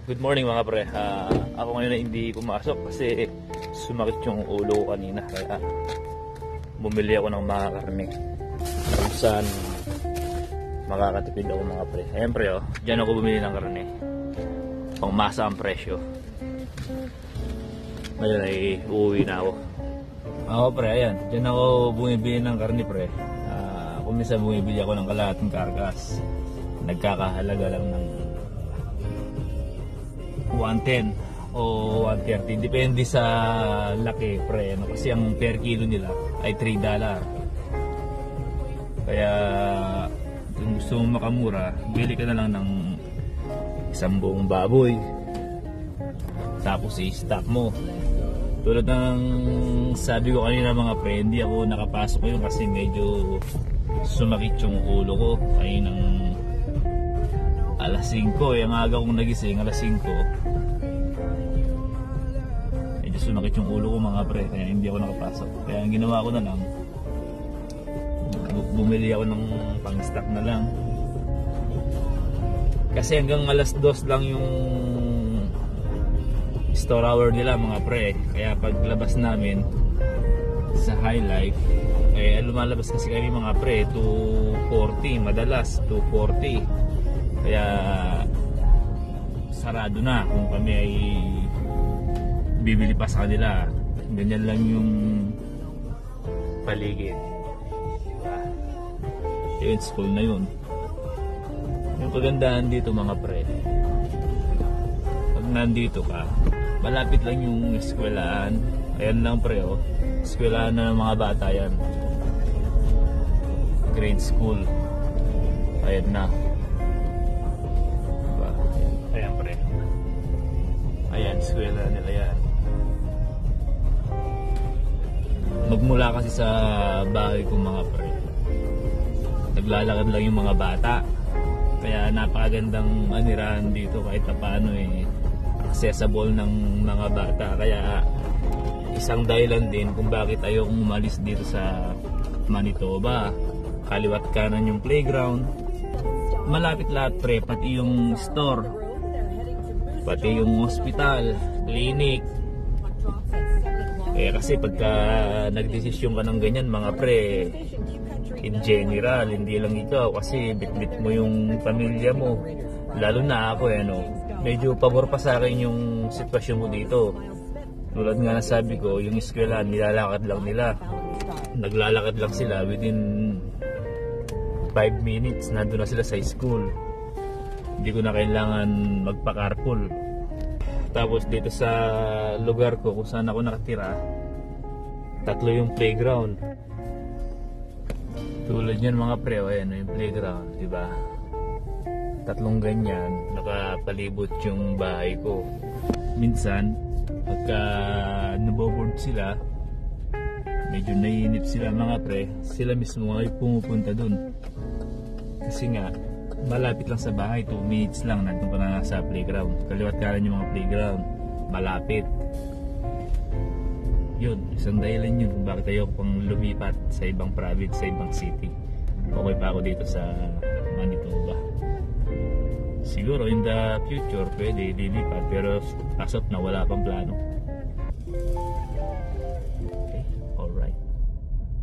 Good morning mga pre. Ako ngayon ay hindi pumasok kasi sumakit yung ulo ko kanina. Kaya bumili ako ng mga karne kung saan makakatipid ako mga pre. Ayan pre, oh, dyan ako bumili ng karne. Pangmasa ang presyo. Ngayon ay uuwi na ako. Ako pre, ayan, dyan ako bumibili ng karne pre. Kung minsan bumibili ako ng kalahating kargas, nagkakahalaga lang ng 110 o 130, depende sa laki pre, no? Kasi ang per kilo nila ay $3. Kaya kung gusto mong makamura, bili ka na lang ng isang buong baboy, tapos i-stock mo. Tulad ng sabi ko kanina mga pre, hindi ako nakapasok yun kasi medyo sumakit yung ulo ko. Ay ng alas 5, yung aga kong nagising, alas 5. Medyo sumakit yung ulo ko mga pre, kaya hindi ako nakapasok. Kaya ang ginawa ko na lang, bumili ako ng pang-stock na lang. Kasi hanggang alas 2 lang yung store hour nila mga pre. Kaya paglabas namin sa High Life, lumalabas kasi kami mga pre 2:40, madalas 2:40. Kaya sarado na kung kami ay bibili pa sa kanila. Ganyan lang yung paligid. Yung school na yun. Yung kagandahan dito mga pre, pag nandito ka, malapit lang yung eskwelahan. Ayan lang pre, oh, eskwelahan na ng mga bata yan, grade school. Ayan na. Diba? Ayan pre, ayan, eskwela nila yan. Magmula kasi sa bahay ko mga pre, naglalakad lang yung mga bata. Kaya napakagandang anirahan dito kahit na paano accessible ng mga bata. Kaya isang dahilan din kung bakit ayokong umalis dito sa Manitoba. Kaliwat kanan yung playground, malapit lahat pre, pati yung store, pati yung hospital, clinic. Kasi pagka nagdesisyon ka ng ganyan mga pre, in general, hindi lang ikaw, kasi bit-bit mo yung pamilya mo. Lalo na ako, medyo pabor pa sa akin yung sitwasyon mo dito. Tulad nga sabi ko, yung eskwela nilalakad lang nila. Naglalakad lang sila, within 5 minutes nandun na sila sa school. Hindi ko na kailangan magpa-carpool. Tapos dito sa lugar ko kung saan ako nakatira, 3 yung playground. Tulad yan mga pre, ayan yung playground, diba? 3 ganyan, nakapalibot yung bahay ko. Minsan pagka naboboard sila, medyo naiinip sila mga pre, sila mismo ay pumupunta dun. Kasi nga malapit lang sa bahay, 2 minutes lang nandun ka na sa playground. Kaliwat kanan yung mga playground, malapit. Yun, isang dahilan yun kung bakit ayoko pang lumipat sa ibang province, sa ibang city. Okay pa ako dito sa Manitoba. Siguro in the future pwede lilipat, pero as of na wala pang plano.